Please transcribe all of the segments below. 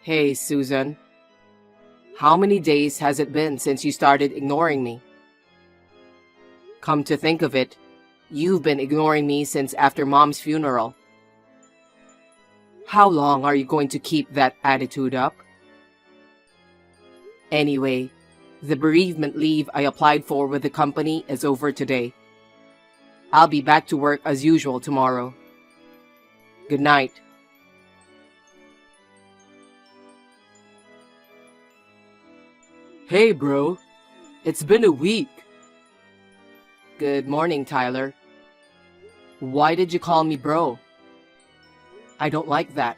Hey, Susan. How many days has it been since you started ignoring me? Come to think of it, you've been ignoring me since after Mom's funeral. How long are you going to keep that attitude up? Anyway, the bereavement leave I applied for with the company is over today. I'll be back to work as usual tomorrow. Good night. Hey, bro. It's been a week. Good morning, Tyler. Why did you call me bro? I don't like that.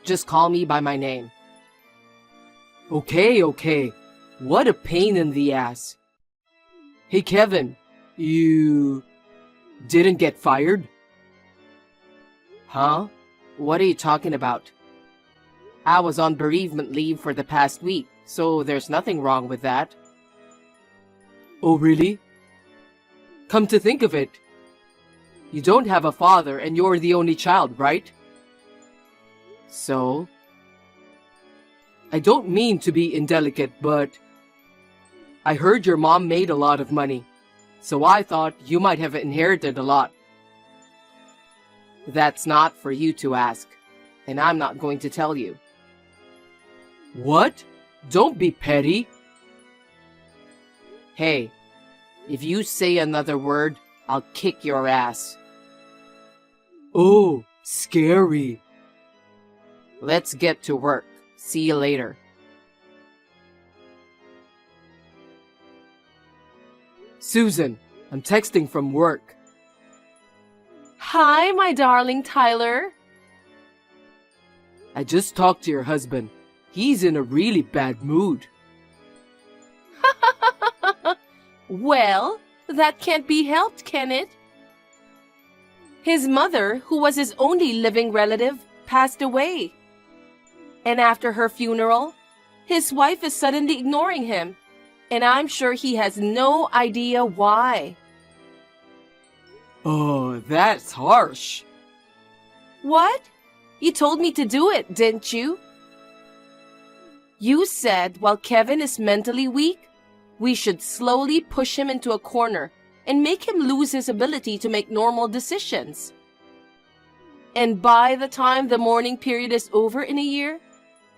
Just call me by my name. Okay. What a pain in the ass. Hey, Kevin. You didn't get fired? Huh? What are you talking about? I was on bereavement leave for the past week, so there's nothing wrong with that. Oh, really? Come to think of it, you don't have a father and you're the only child, right? So? I don't mean to be indelicate, but I heard your mom made a lot of money, so I thought you might have inherited a lot. That's not for you to ask, and I'm not going to tell you. What? Don't be petty. Hey, if you say another word, I'll kick your ass. Oh, scary. Let's get to work. See you later. Susan, I'm texting from work. Hi, my darling Tyler. I just talked to your husband. He's in a really bad mood. Well, that can't be helped, can it? His mother, who was his only living relative, passed away. And after her funeral, his wife is suddenly ignoring him, and I'm sure he has no idea why. Oh, that's harsh. What? You told me to do it, didn't you? You said while Kevin is mentally weak, we should slowly push him into a corner and make him lose his ability to make normal decisions. And by the time the mourning period is over in a year,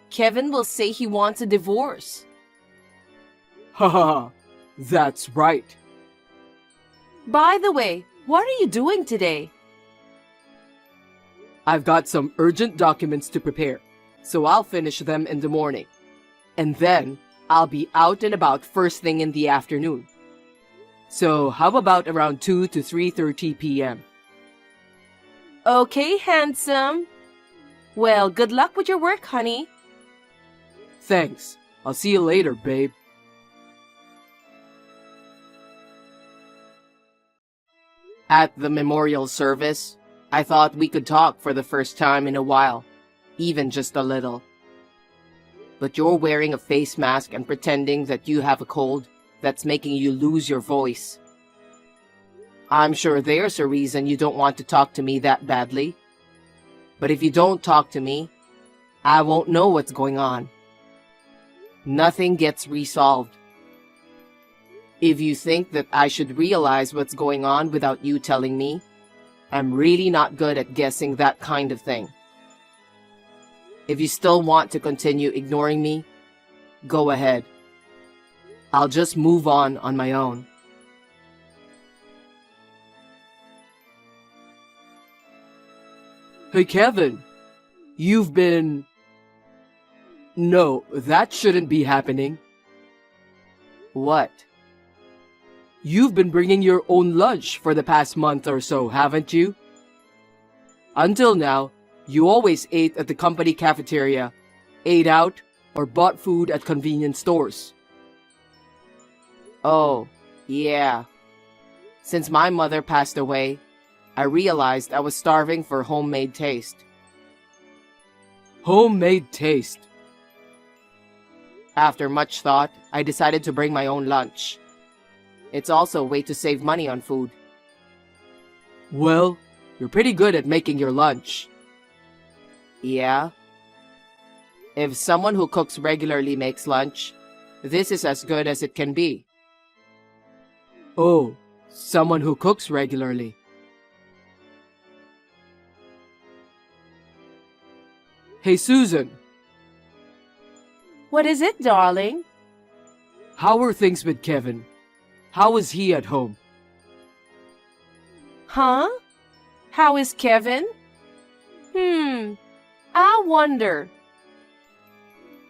Kevin will say he wants a divorce. Haha, that's right. By the way, what are you doing today? I've got some urgent documents to prepare, so I'll finish them in the morning. And then I'll be out and about first thing in the afternoon. So how about around 2 to 3:30 p.m.? Okay, handsome. Well, good luck with your work, honey. Thanks. I'll see you later, babe. At the memorial service, I thought we could talk for the first time in a while, even just a little. But you're wearing a face mask and pretending that you have a cold that's making you lose your voice. I'm sure there's a reason you don't want to talk to me that badly. But if you don't talk to me, I won't know what's going on. Nothing gets resolved. If you think that I should realize what's going on without you telling me, I'm really not good at guessing that kind of thing. If you still want to continue ignoring me, go ahead. I'll just move on my own. Hey, Kevin, you've been... No, that shouldn't be happening. What? You've been bringing your own lunch for the past month or so, haven't you? Until now, you always ate at the company cafeteria, ate out, or bought food at convenience stores. Oh, yeah. Since my mother passed away, I realized I was starving for homemade taste. Homemade taste? After much thought, I decided to bring my own lunch. It's also a way to save money on food. Well, you're pretty good at making your lunch. Yeah? If someone who cooks regularly makes lunch, this is as good as it can be. Oh, someone who cooks regularly. Hey, Susan, What is it, darling? how are things with Kevin? How is he at home? Huh? How is Kevin? I wonder.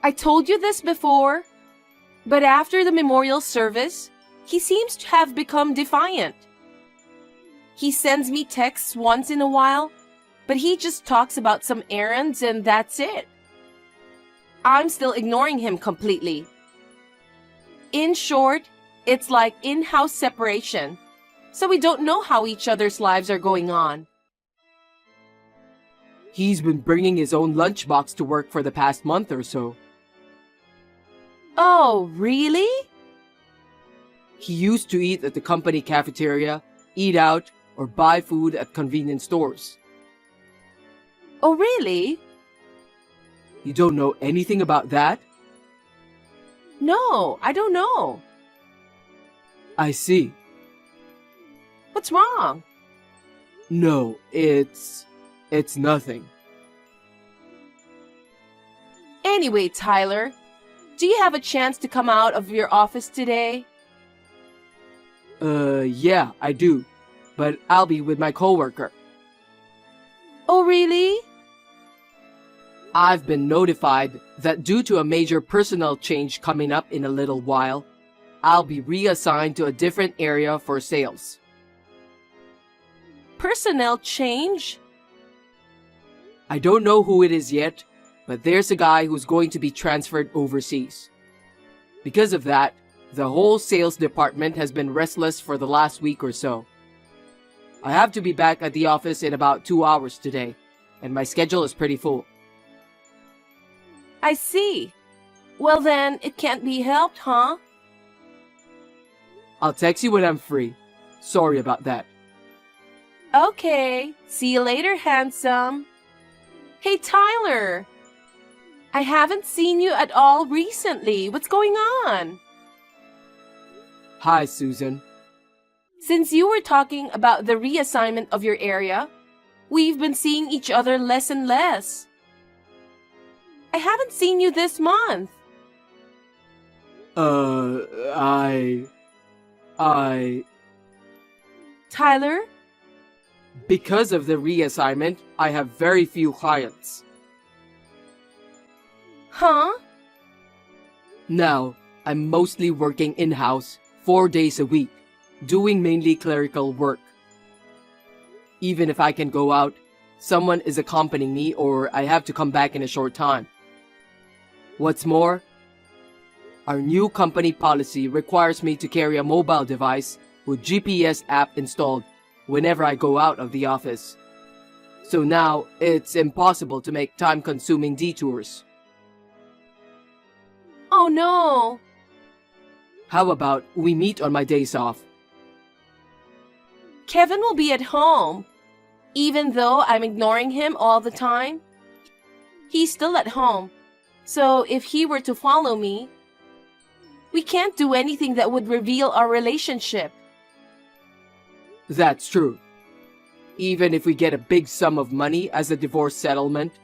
I told you this before, but after the memorial service, he seems to have become defiant. He sends me texts once in a while, but he just talks about some errands and that's it. I'm still ignoring him completely. In short, it's like in-house separation, so we don't know how each other's lives are going on. He's been bringing his own lunchbox to work for the past month or so. Oh, really? He used to eat at the company cafeteria, eat out, or buy food at convenience stores. Oh, really? You don't know anything about that? No, I don't know. I see. What's wrong? No, it's nothing. Anyway, Tyler, do you have a chance to come out of your office today? Yeah, I do. But I'll be with my coworker. Oh, really? I've been notified that due to a major personnel change coming up in a little while, I'll be reassigned to a different area for sales. Personnel change? I don't know who it is yet, but there's a guy who's going to be transferred overseas. Because of that, the whole sales department has been restless for the last week or so. I have to be back at the office in about 2 hours today, and my schedule is pretty full. I see. Well then, it can't be helped, huh? I'll text you when I'm free. Sorry about that. Okay. See you later, handsome. Hey, Tyler. I haven't seen you at all recently. What's going on? Hi, Susan. Since you were talking about the reassignment of your area, we've been seeing each other less and less. I haven't seen you this month. Tyler? Because of the reassignment, I have very few clients. Huh? Now, I'm mostly working in-house 4 days a week, doing mainly clerical work. Even if I can go out, someone is accompanying me or I have to come back in a short time. What's more, our new company policy requires me to carry a mobile device with GPS app installed whenever I go out of the office. So now, it's impossible to make time-consuming detours. Oh no. How about we meet on my days off? Kevin will be at home. Even though I'm ignoring him all the time, he's still at home. So if he were to follow me, we can't do anything that would reveal our relationship. That's true. Even if we get a big sum of money as a divorce settlement,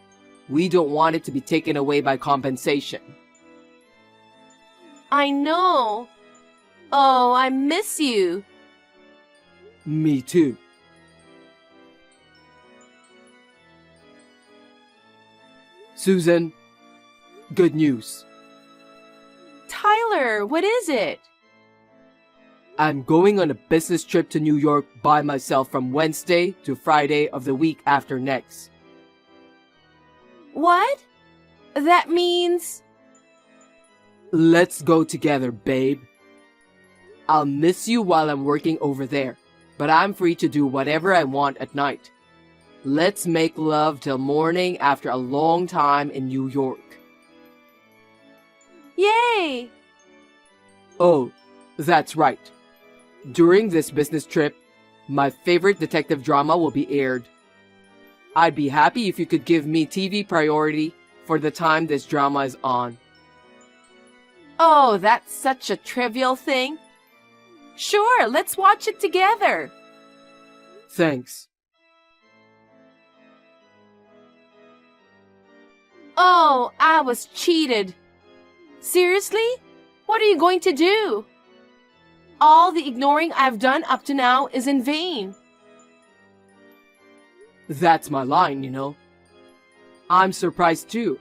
we don't want it to be taken away by compensation. I know. Oh, I miss you. Me too. Susan, good news. Tyler, what is it? I'm going on a business trip to New York by myself from Wednesday to Friday of the week after next. What? That means... Let's go together, babe. I'll miss you while I'm working over there, but I'm free to do whatever I want at night. Let's make love till morning after a long time in New York. Yay! Oh, that's right. During this business trip, my favorite detective drama will be aired. I'd be happy if you could give me TV priority for the time this drama is on. Oh, that's such a trivial thing. Sure, let's watch it together. Thanks. Oh, I was cheated. Seriously? What are you going to do? All the ignoring I've done up to now is in vain. That's my line, you know. I'm surprised too.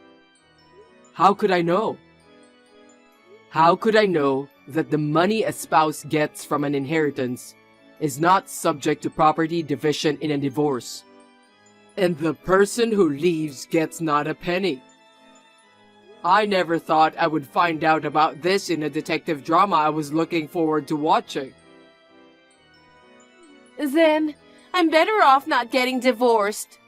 How could I know? How could I know that the money a spouse gets from an inheritance is not subject to property division in a divorce, and the person who leaves gets not a penny? I never thought I would find out about this in a detective drama I was looking forward to watching. Then I'm better off not getting divorced.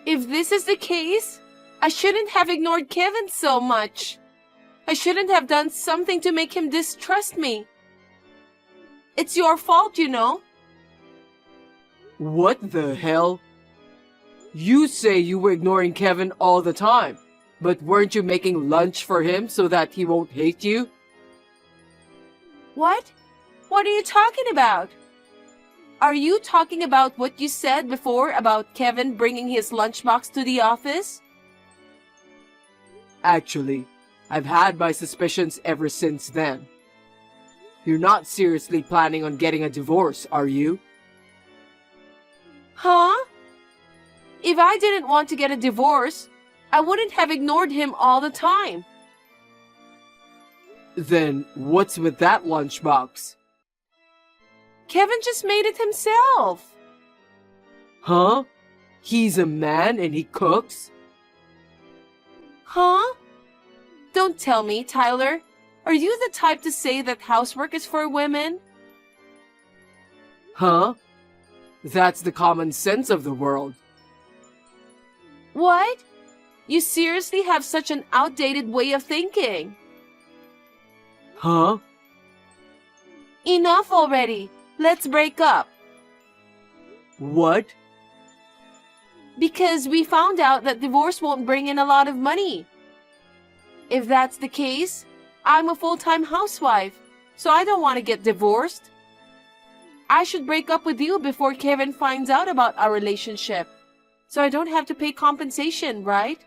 If this is the case, I shouldn't have ignored Kevin so much. I shouldn't have done something to make him distrust me. It's your fault, you know. What the hell? You say you were ignoring Kevin all the time, but weren't you making lunch for him so that he won't hate you? What? What are you talking about? Are you talking about what you said before about Kevin bringing his lunchbox to the office? Actually, I've had my suspicions ever since then. You're not seriously planning on getting a divorce, are you? Huh? If I didn't want to get a divorce, I wouldn't have ignored him all the time. Then what's with that lunchbox? Kevin just made it himself. Huh? He's a man and he cooks? Huh? Don't tell me, Tyler. Are you the type to say that housework is for women? Huh? That's the common sense of the world. What? You seriously have such an outdated way of thinking. Huh? Enough already. Let's break up. What? Because we found out that divorce won't bring in a lot of money. If that's the case, I'm a full-time housewife, so I don't want to get divorced. I should break up with you before Kevin finds out about our relationship, so I don't have to pay compensation, right?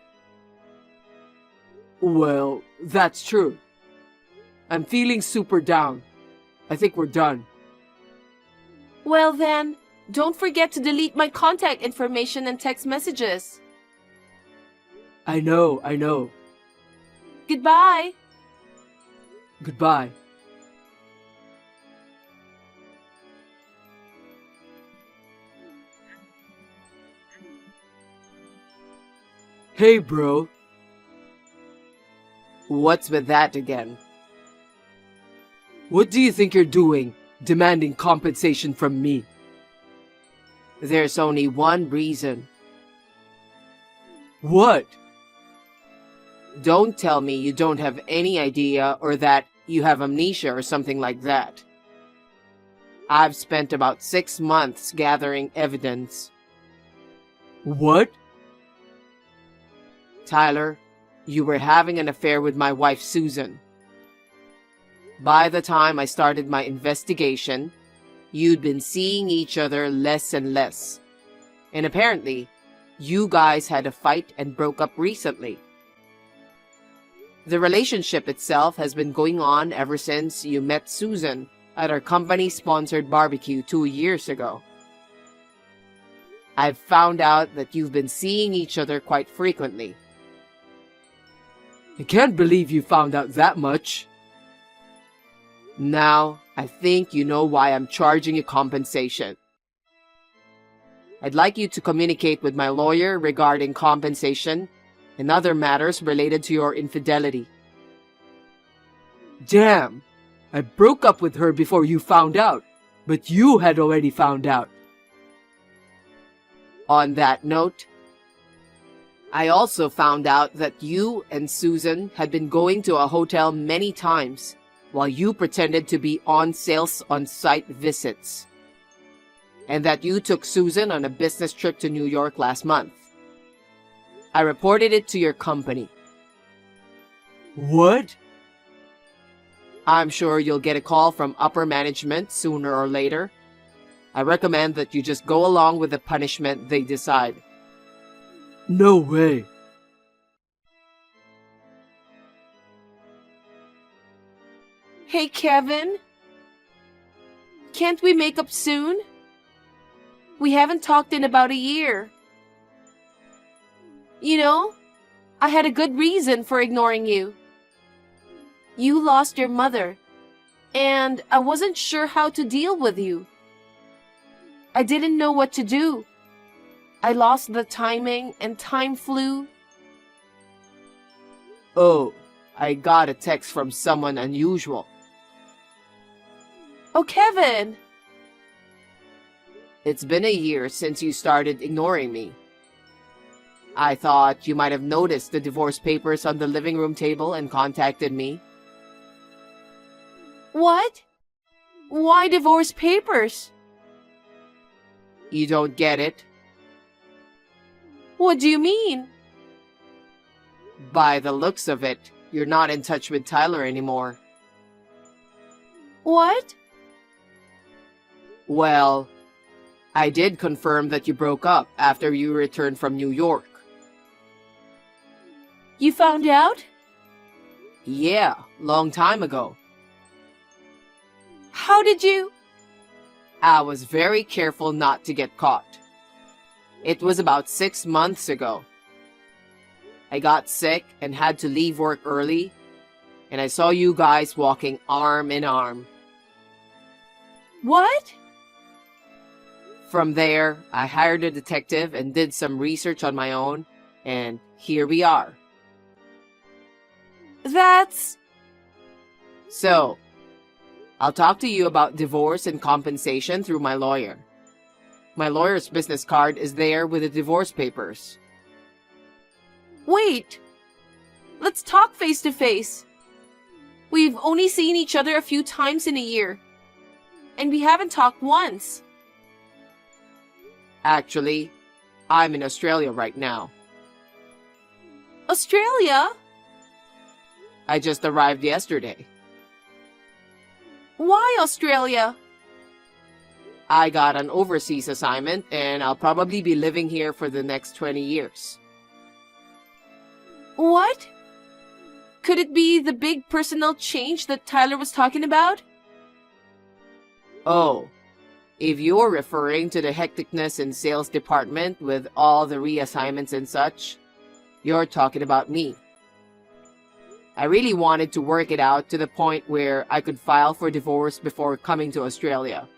Well, that's true. I'm feeling super down. I think we're done. Well then, don't forget to delete my contact information and text messages. I know. Goodbye. Goodbye. Hey, bro. What's with that again? What do you think you're doing, demanding compensation from me? There's only one reason. What? Don't tell me you don't have any idea or that you have amnesia or something like that. I've spent about 6 months gathering evidence. What? Tyler, you were having an affair with my wife Susan. By the time I started my investigation, you'd been seeing each other less and less. And apparently, you guys had a fight and broke up recently. The relationship itself has been going on ever since you met Susan at our company-sponsored barbecue 2 years ago. I've found out that you've been seeing each other quite frequently. I can't believe you found out that much. Now, I think you know why I'm charging you compensation. I'd like you to communicate with my lawyer regarding compensation and other matters related to your infidelity. Damn! I broke up with her before you found out, but you had already found out. On that note, I also found out that you and Susan had been going to a hotel many times while you pretended to be on sales on-site visits, and that you took Susan on a business trip to New York last month. I reported it to your company. What? I'm sure you'll get a call from upper management sooner or later. I recommend that you just go along with the punishment they decide. No way. Hey, Kevin. Can't we make up soon? We haven't talked in about a year. You know, I had a good reason for ignoring you. You lost your mother, and I wasn't sure how to deal with you. I didn't know what to do. I lost the timing, and time flew. Oh, I got a text from someone unusual. Oh, Kevin! It's been a year since you started ignoring me. I thought you might have noticed the divorce papers on the living room table and contacted me. What? Why divorce papers? You don't get it? What do you mean? By the looks of it, you're not in touch with Tyler anymore. What? Well, I did confirm that you broke up after you returned from New York. You found out? Yeah, long time ago. How did you? I was very careful not to get caught. It was about 6 months ago. I got sick and had to leave work early, and I saw you guys walking arm in arm. What? From there, I hired a detective and did some research on my own, and here we are. That's... So, I'll talk to you about divorce and compensation through my lawyer. My lawyer's business card is there with the divorce papers. Wait! Let's talk face to face. We've only seen each other a few times in a year. And we haven't talked once. Actually, I'm in Australia right now. Australia? I just arrived yesterday. Why Australia? I got an overseas assignment and I'll probably be living here for the next 20 years. What? Could it be the big personal change that Tyler was talking about? Oh, if you're referring to the hecticness in sales department with all the reassignments and such, you're talking about me. I really wanted to work it out to the point where I could file for divorce before coming to Australia.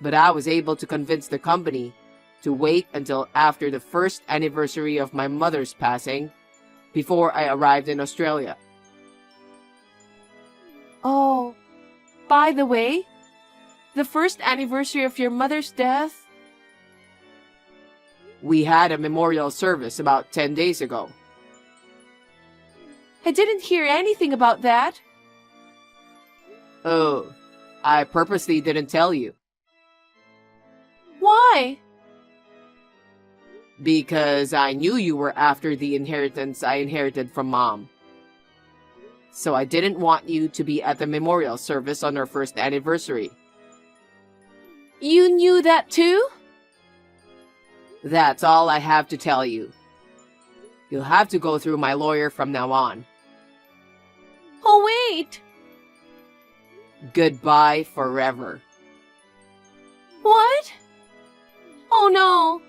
But I was able to convince the company to wait until after the first anniversary of my mother's passing before I arrived in Australia. Oh, by the way, the first anniversary of your mother's death? We had a memorial service about 10 days ago. I didn't hear anything about that. Oh, I purposely didn't tell you. Why? Because I knew you were after the inheritance I inherited from Mom. So I didn't want you to be at the memorial service on our first anniversary. You knew that too? That's all I have to tell you. You'll have to go through my lawyer from now on. Oh, wait! Goodbye forever. What? Oh no!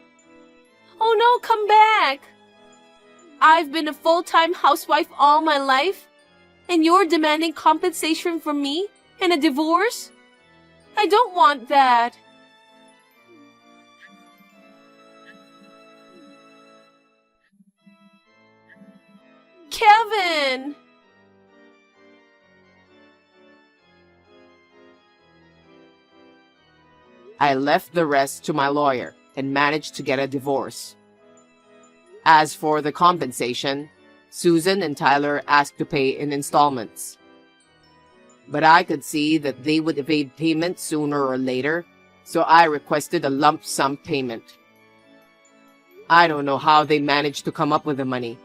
Oh no, come back! I've been a full-time housewife all my life, and you're demanding compensation from me and a divorce? I don't want that. Kevin! I left the rest to my lawyer and managed to get a divorce. As for the compensation, Susan and Tyler asked to pay in installments. But I could see that they would evade payment sooner or later, so I requested a lump sum payment. I don't know how they managed to come up with the money,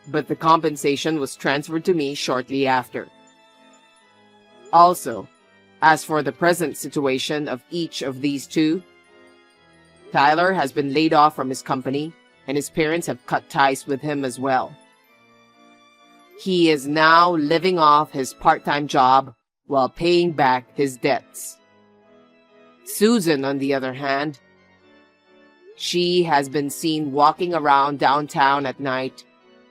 but the compensation was transferred to me shortly after. Also, as for the present situation of each of these two, Tyler has been laid off from his company, and his parents have cut ties with him as well. He is now living off his part-time job while paying back his debts. Susan, on the other hand, she has been seen walking around downtown at night,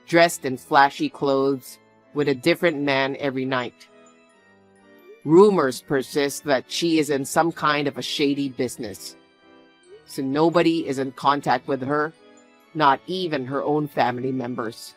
dressed in flashy clothes, with a different man every night. Rumors persist that she is in some kind of a shady business, so nobody is in contact with her, not even her own family members.